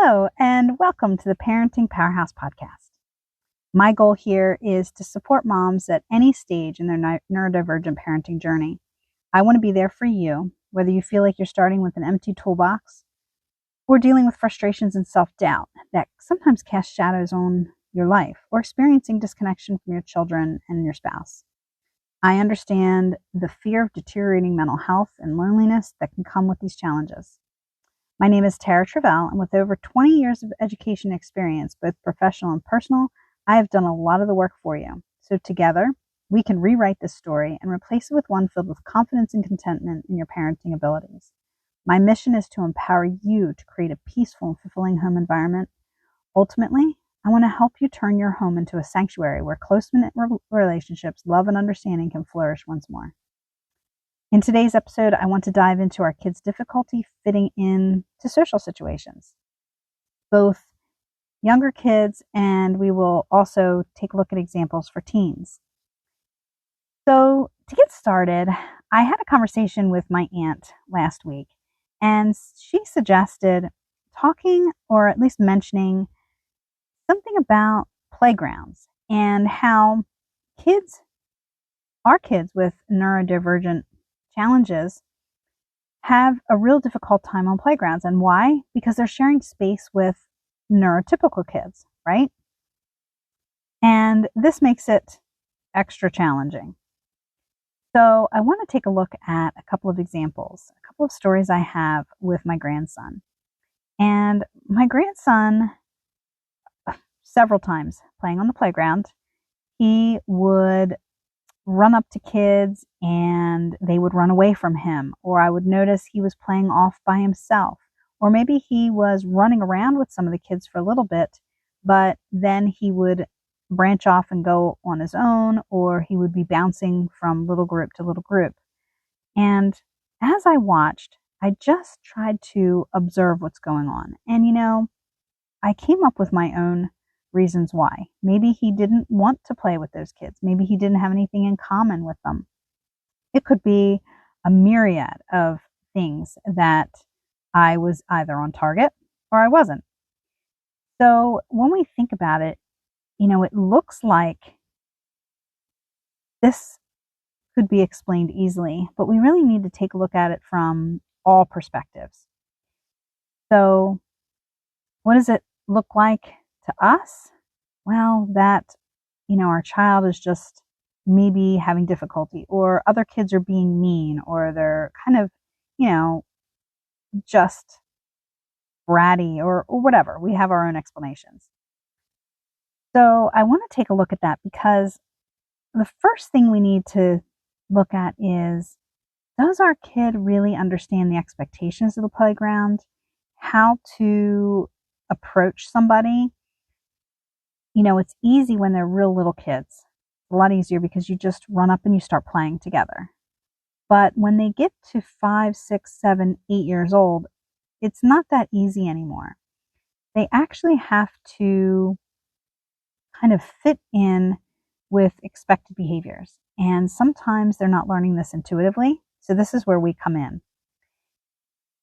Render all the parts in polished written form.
Hello, and welcome to the Parenting Powerhouse podcast. My goal here is to support moms at any stage in their neurodivergent parenting journey. I want to be there for you, whether you feel like you're starting with an empty toolbox or dealing with frustrations and self-doubt that sometimes cast shadows on your life, or experiencing disconnection from your children and your spouse. I understand the fear of deteriorating mental health and loneliness that can come with these challenges. My name is Tara Travell, and with over 20 years of education experience, both professional and personal, I have done a lot of the work for you. So together, we can rewrite this story and replace it with one filled with confidence and contentment in your parenting abilities. My mission is to empower you to create a peaceful and fulfilling home environment. Ultimately, I want to help you turn your home into a sanctuary where close-knit relationships, love, and understanding can flourish once more. In today's episode, I want to dive into our kids' difficulty fitting in to social situations, both younger kids, and we will also take a look at examples for teens. So to get started, I had a conversation with my aunt last week, and she suggested talking, or at least mentioning, something about playgrounds and how our kids with neurodivergent challenges have a real difficult time on playgrounds. And why? Because they're sharing space with neurotypical kids, right? And this makes it extra challenging. So I want to take a look at a couple of examples, a couple of stories I have with my grandson. And my grandson, several times playing on the playground, he would run up to kids and they would run away from him, or I would notice he was playing off by himself, or maybe he was running around with some of the kids for a little bit, but then he would branch off and go on his own, or he would be bouncing from little group to little group. And as I watched, I just tried to observe what's going on. And I came up with my own reasons why. Maybe he didn't want to play with those kids. Maybe he didn't have anything in common with them. It could be a myriad of things that I was either on target or I wasn't. So when we think about it, it looks like this could be explained easily, but we really need to take a look at it from all perspectives. So what does it look like to us? Well, that, our child is just maybe having difficulty, or other kids are being mean, or they're kind of, just bratty, or whatever. We have our own explanations. So I want to take a look at that, because the first thing we need to look at is, does our kid really understand the expectations of the playground? How to approach somebody? It's easy when they're real little kids. A lot easier because you just run up and you start playing together. But when they get to 5, 6, 7, 8 years old, it's not that easy anymore. They actually have to kind of fit in with expected behaviors. And sometimes they're not learning this intuitively. So this is where we come in.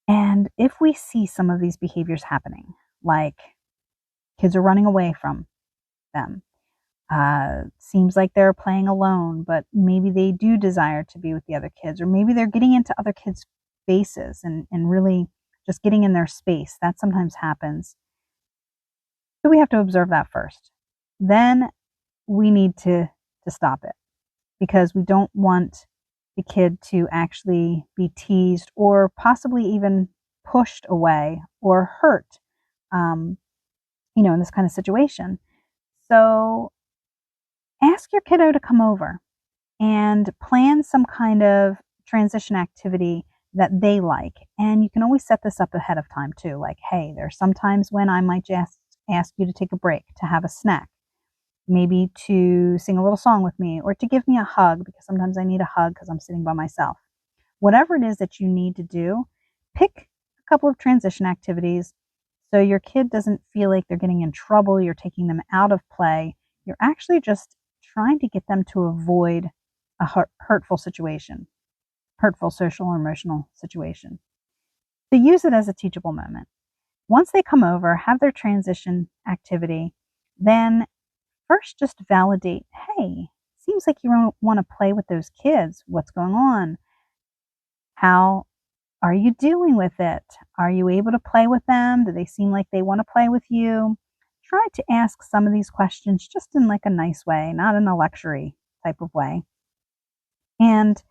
And if we see some of these behaviors happening, like kids are running away from them, seems like they're playing alone, but maybe they do desire to be with the other kids, or maybe they're getting into other kids' faces and really just getting in their space. That sometimes happens. So we have to observe that first. Then we need to stop it, because we don't want the kid to actually be teased or possibly even pushed away or hurt, in this kind of situation. So ask your kiddo to come over and plan some kind of transition activity that they like. And you can always set this up ahead of time too. Like, hey, there's some times when I might just ask you to take a break, to have a snack, maybe to sing a little song with me, or to give me a hug, because sometimes I need a hug because I'm sitting by myself. Whatever it is that you need to do, pick a couple of transition activities so your kid doesn't feel like they're getting in trouble, you're taking them out of play. You're actually just trying to get them to avoid a hurtful situation, hurtful social or emotional situation. So use it as a teachable moment. Once they come over, have their transition activity, then first just validate, hey, seems like you want to play with those kids. What's going on? How are you dealing with it? Are you able to play with them? Do they seem like they want to play with you? Try to ask some of these questions just in like a nice way, not in a lecture type of way. And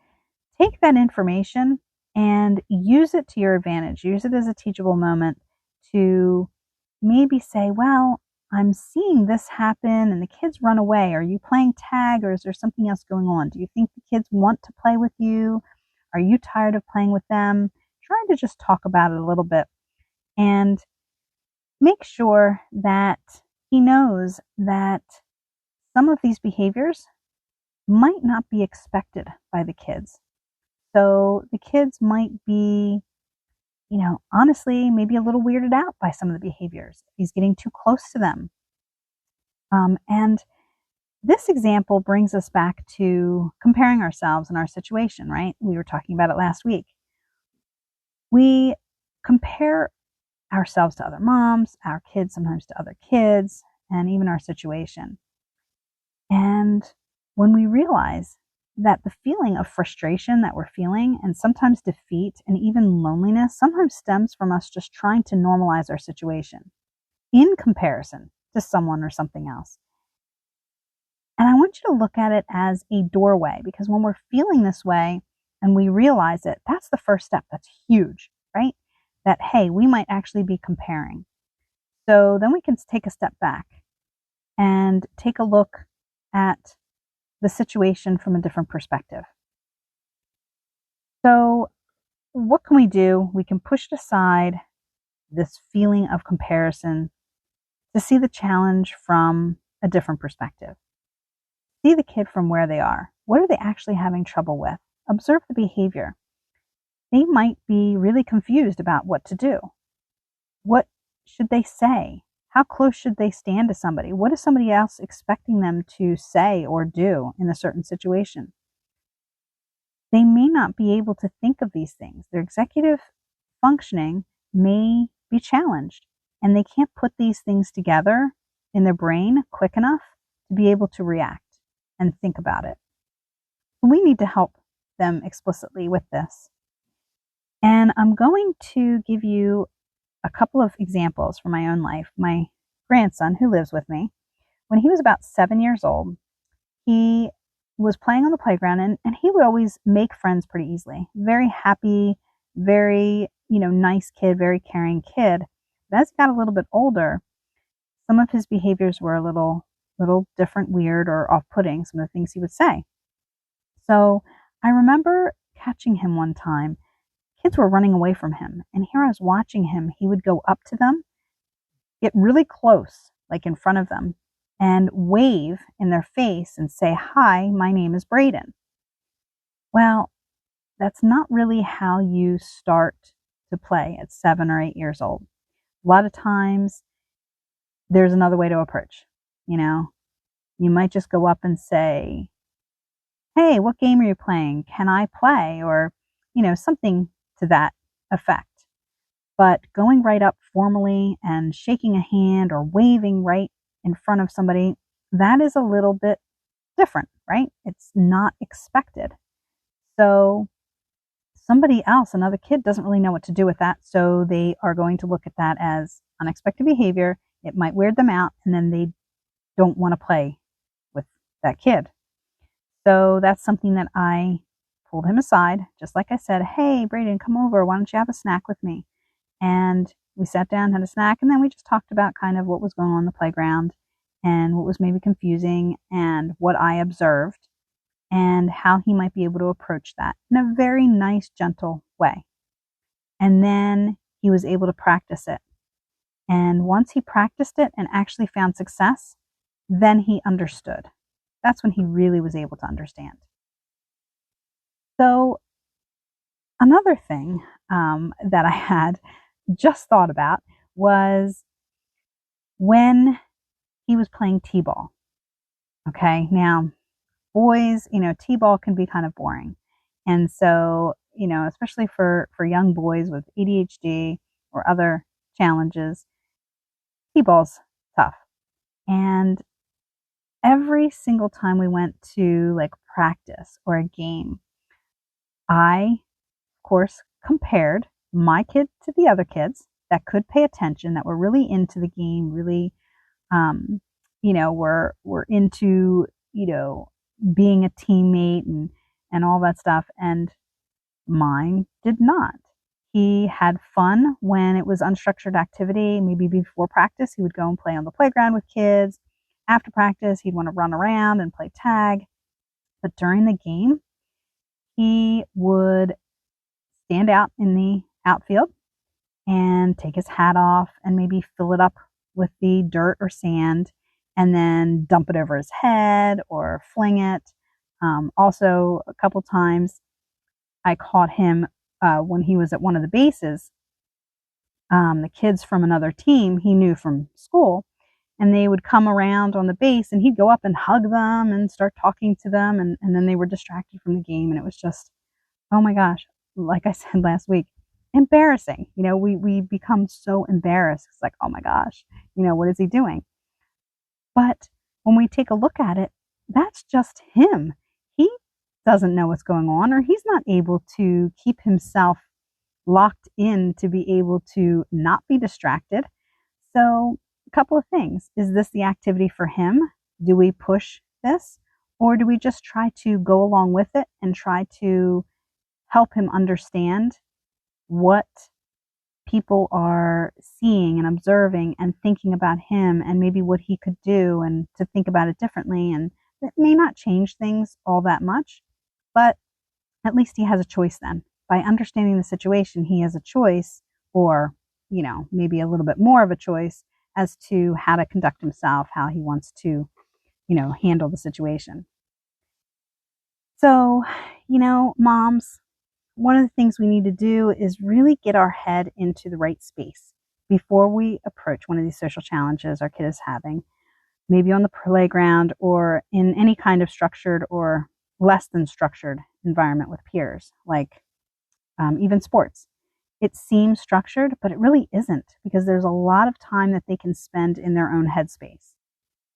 take that information and use it to your advantage. Use it as a teachable moment to maybe say, well, I'm seeing this happen and the kids run away. Are you playing tag or is there something else going on? Do you think the kids want to play with you? Are you tired of playing with them? Try to just talk about it a little bit and make sure that he knows that some of these behaviors might not be expected by the kids. So the kids might be, honestly, maybe a little weirded out by some of the behaviors. He's getting too close to them. And this example brings us back to comparing ourselves and our situation, right? We were talking about it last week. We compare ourselves to other moms, our kids sometimes to other kids, and even our situation. And when we realize that the feeling of frustration that we're feeling, and sometimes defeat and even loneliness, sometimes stems from us just trying to normalize our situation in comparison to someone or something else. And I want you to look at it as a doorway, because when we're feeling this way and we realize it, that's the first step. That's huge, right? That, hey, we might actually be comparing. So then we can take a step back and take a look at the situation from a different perspective. So what can we do? We can push aside this feeling of comparison to see the challenge from a different perspective. See the kid from where they are. What are they actually having trouble with? Observe the behavior. They might be really confused about what to do. What should they say? How close should they stand to somebody? What is somebody else expecting them to say or do in a certain situation? They may not be able to think of these things. Their executive functioning may be challenged, and they can't put these things together in their brain quick enough to be able to react and think about it. We need to help them explicitly with this. And I'm going to give you a couple of examples from my own life. My grandson, who lives with me, when he was about 7 years old, he was playing on the playground and he would always make friends pretty easily. Very happy, very, nice kid, very caring kid. But as he got a little bit older, some of his behaviors were a little different, weird, or off-putting, some of the things he would say. So I remember catching him one time. Kids were running away from him, and here I was watching him. He would go up to them, get really close, like in front of them, and wave in their face and say, "Hi, my name is Braden." Well, that's not really how you start to play at 7 or 8 years old. A lot of times there's another way to approach. You might just go up and say, "Hey, what game are you playing? Can I play?" Or, something to that effect. But going right up formally and shaking a hand or waving right in front of somebody, that is a little bit different, right? It's not expected. So somebody else, another kid, doesn't really know what to do with that. So they are going to look at that as unexpected behavior. It might weird them out, and then they don't want to play with that kid. So that's something that I pulled him aside, just like I said, "Hey, Braden, come over. Why don't you have a snack with me?" And we sat down, had a snack, and then we just talked about kind of what was going on in the playground and what was maybe confusing and what I observed and how he might be able to approach that in a very nice, gentle way. And then he was able to practice it. And once he practiced it and actually found success, then he understood. That's when he really was able to understand. So another thing that I had just thought about was when he was playing t-ball. Okay, now boys, t-ball can be kind of boring. And so, especially for young boys with ADHD or other challenges, T-ball's tough. And every single time we went to like practice or a game, I, of course, compared my kid to the other kids that could pay attention, that were really into the game, really, um, were into, being a teammate and all that stuff. And mine did not. He had fun when it was unstructured activity. Maybe before practice, he would go and play on the playground with kids. After practice, he'd want to run around and play tag. But during the game, he would stand out in the outfield and take his hat off and maybe fill it up with the dirt or sand and then dump it over his head or fling it. Also, a couple times I caught him when he was at one of the bases. The kids from another team he knew from school, and they would come around on the base and he'd go up and hug them and start talking to them, and then they were distracted from the game, and it was just, oh my gosh, like I said last week, embarrassing. We become so embarrassed. It's like, oh my gosh, what is he doing? But when we take a look at it, that's just him. He doesn't know what's going on, or he's not able to keep himself locked in to be able to not be distracted. So a couple of things. Is this the activity for him? Do we push this? Or do we just try to go along with it and try to help him understand what people are seeing and observing and thinking about him, and maybe what he could do, and to think about it differently? And it may not change things all that much, but at least he has a choice then. By understanding the situation, he has a choice, or, maybe a little bit more of a choice as to how to conduct himself, how he wants to, handle the situation. So, moms, one of the things we need to do is really get our head into the right space before we approach one of these social challenges our kid is having, maybe on the playground or in any kind of structured or less than structured environment with peers, like even sports. It seems structured, but it really isn't, because there's a lot of time that they can spend in their own headspace.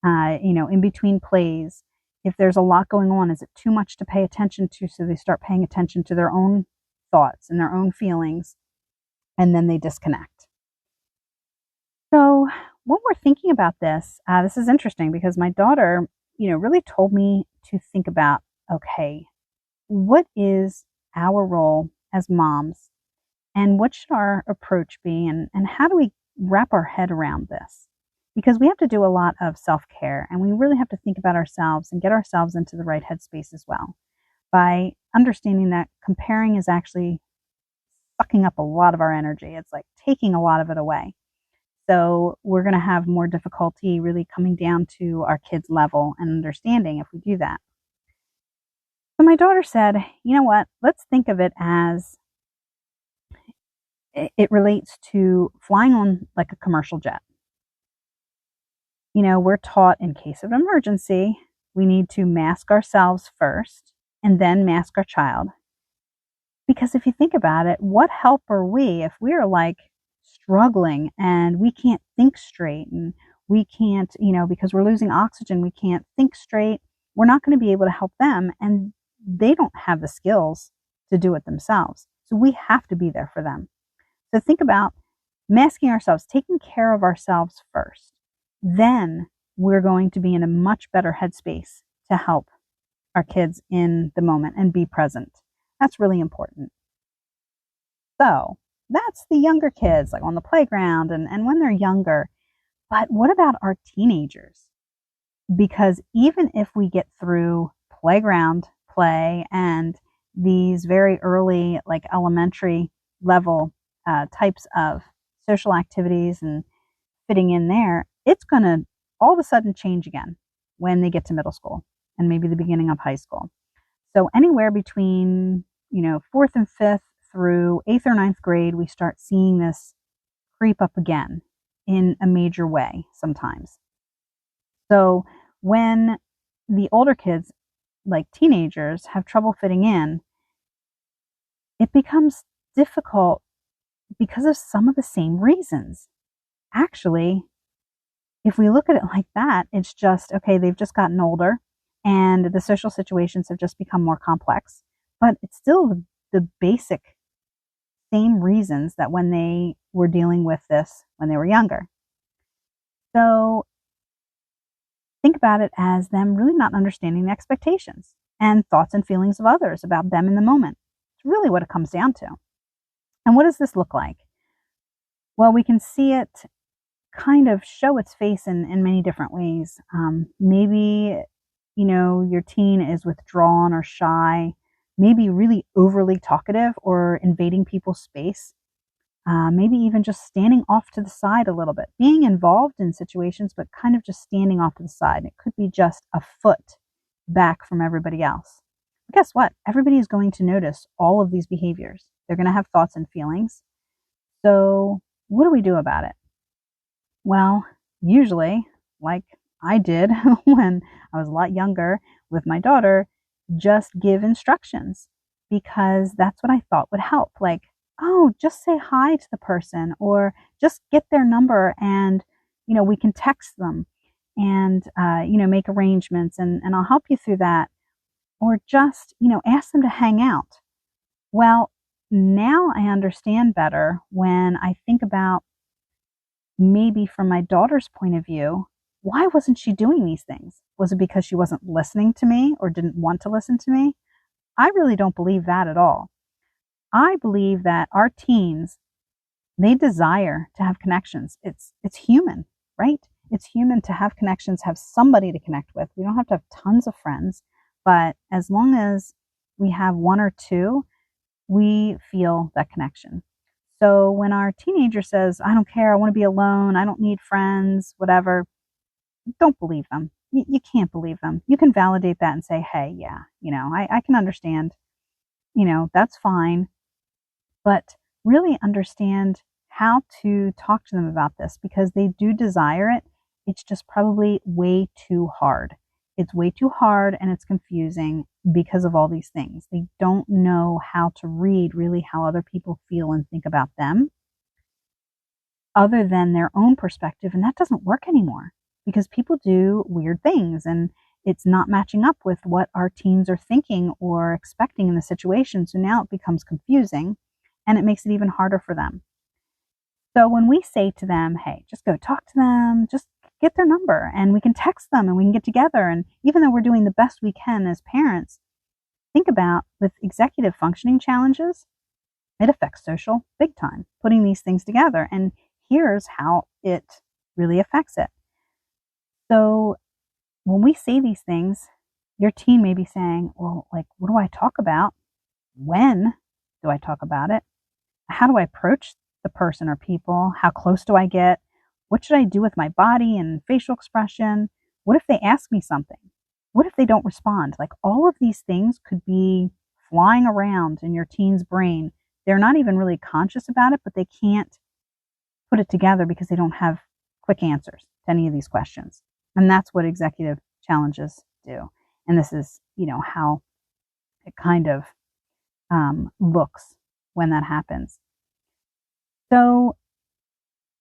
In between plays, if there's a lot going on, is it too much to pay attention to? So they start paying attention to their own thoughts and their own feelings, and then they disconnect. So when we're thinking about this, this is interesting because my daughter, really told me to think about, okay, what is our role as moms, and what should our approach be, and how do we wrap our head around this? Because we have to do a lot of self-care, and we really have to think about ourselves and get ourselves into the right headspace as well, by understanding that comparing is actually sucking up a lot of our energy. It's like taking a lot of it away. So we're going to have more difficulty really coming down to our kids' level and understanding if we do that. So my daughter said, you know what, let's think of it as it relates to flying on like a commercial jet. We're taught in case of emergency, we need to mask ourselves first and then mask our child. Because if you think about it, what help are we if we're like struggling and we can't think straight, and we can't, because we're losing oxygen, we can't think straight. We're not going to be able to help them, and they don't have the skills to do it themselves. So we have to be there for them. So think about masking ourselves, taking care of ourselves first. Then we're going to be in a much better headspace to help our kids in the moment and be present. That's really important. So that's the younger kids, like on the playground and when they're younger. But what about our teenagers? Because even if we get through playground play and these very early, like elementary level types of social activities and fitting in there, it's going to all of a sudden change again when they get to middle school and maybe the beginning of high school. So anywhere between, 4th and 5th through 8th or 9th grade, we start seeing this creep up again in a major way sometimes. So when the older kids, like teenagers, have trouble fitting in, it becomes difficult because of some of the same reasons. actually, if we look at it like that, it's just, okay, they've just gotten older and the social situations have just become more complex, but it's still the basic same reasons that when they were dealing with this when they were younger. So think about it as them really not understanding the expectations and thoughts and feelings of others about them in the moment. It's really what it comes down to. And what does this look like? Well, we can see it kind of show its face in many different ways. Maybe, your teen is withdrawn or shy, maybe really overly talkative or invading people's space. Maybe even just standing off to the side a little bit, being involved in situations, but kind of just standing off to the side. It could be just a foot back from everybody else. But guess what? Everybody is going to notice all of these behaviors. They're going to have thoughts and feelings. So, what do we do about it? Well, usually, like I did when I was a lot younger with my daughter, just give instructions because that's what I thought would help. Like, oh, just say hi to the person or just get their number and, we can text them and, make arrangements and I'll help you through that. Or just, ask them to hang out. Well, now I understand better when I think about maybe from my daughter's point of view, why wasn't she doing these things? Was it because she wasn't listening to me or didn't want to listen to me? I really don't believe that at all. I believe that our teens, they desire to have connections. It's human, right? It's human to have connections, have somebody to connect with. We don't have to have tons of friends, but as long as we have one or two, we feel that connection. So when our teenager says, I don't care, I want to be alone, I don't need friends, whatever, don't believe them. You can't believe them. You can validate that and say, hey, yeah, I can understand, that's fine. But really understand how to talk to them about this because they do desire it. It's just probably way too hard. It's way too hard and it's confusing because of all these things. They don't know how to read really how other people feel and think about them other than their own perspective. And that doesn't work anymore because people do weird things and it's not matching up with what our teens are thinking or expecting in the situation. So now it becomes confusing and it makes it even harder for them. So when we say to them, hey, just go talk to them, just get their number and we can text them and we can get together. And even though we're doing the best we can as parents, think about with executive functioning challenges, it affects social big time, putting these things together. And here's how it really affects it. So when we say these things, your teen may be saying, well, like, what do I talk about? When do I talk about it? How do I approach the person or people? How close do I get? What should I do with my body and facial expression? What if they ask me something? What if they don't respond? Like all of these things could be flying around in your teen's brain. They're not even really conscious about it, but they can't put it together because they don't have quick answers to any of these questions. And that's what executive challenges do. And this is, how it kind of looks when that happens. So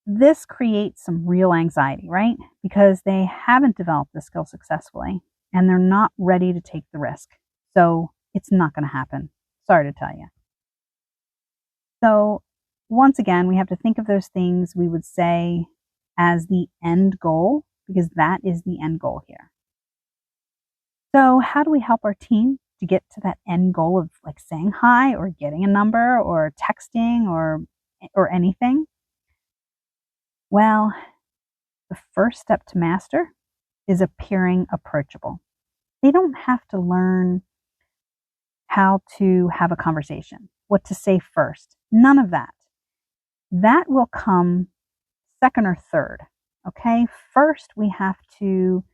this creates some real anxiety, right? Because they haven't developed the skill successfully and they're not ready to take the risk. So it's not going to happen. Sorry to tell you. So once again, we have to think of those things we would say as the end goal because that is the end goal here. So how do we help our teen to get to that end goal of like saying hi or getting a number or texting or anything? Well, the first step to master is appearing approachable. They don't have to learn how to have a conversation, what to say first. None of that. That will come second or third. Okay. First, we have to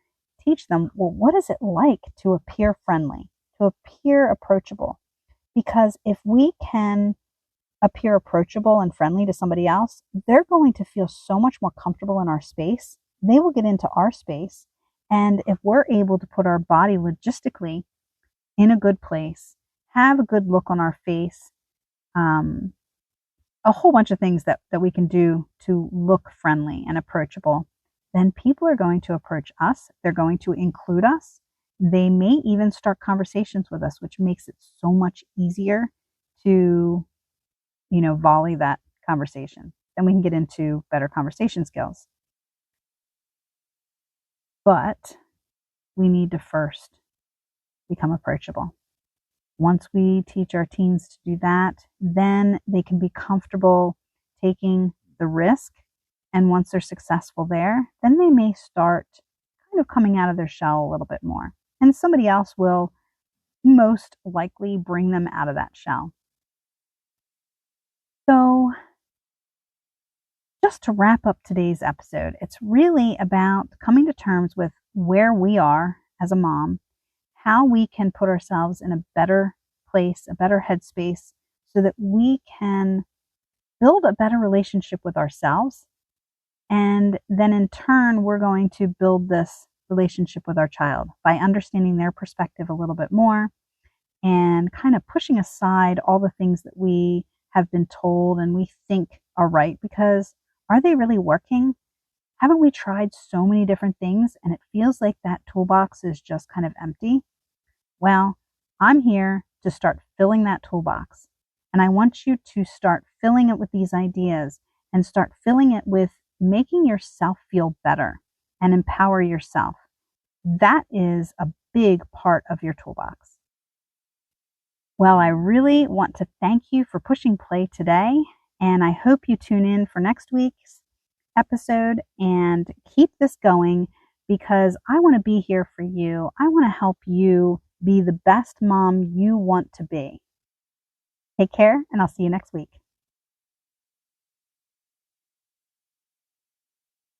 teach them, well, what is it like to appear friendly, to appear approachable? Because if we can appear approachable and friendly to somebody else, they're going to feel so much more comfortable in our space. They will get into our space. And if we're able to put our body logistically in a good place, have a good look on our face, a whole bunch of things that we can do to look friendly and approachable, then people are going to approach us. They're going to include us. They may even start conversations with us, which makes it so much easier to, volley that conversation. Then we can get into better conversation skills. But we need to first become approachable. Once we teach our teens to do that, then they can be comfortable taking the risk. And once they're successful there, then they may start kind of coming out of their shell a little bit more. And somebody else will most likely bring them out of that shell. So, just to wrap up today's episode, it's really about coming to terms with where we are as a mom, how we can put ourselves in a better place, a better headspace, so that we can build a better relationship with ourselves. And then in turn, we're going to build this relationship with our child by understanding their perspective a little bit more and kind of pushing aside all the things that we have been told and we think are right, because are they really working? Haven't we tried so many different things and it feels like that toolbox is just kind of empty? Well, I'm here to start filling that toolbox. And I want you to start filling it with these ideas and start filling it with making yourself feel better and empower yourself. That is a big part of your toolbox. Well, I really want to thank you for pushing play today, and I hope you tune in for next week's episode and keep this going, because I want to be here for you. I want to help you be the best mom you want to be. Take care, and I'll see you next week.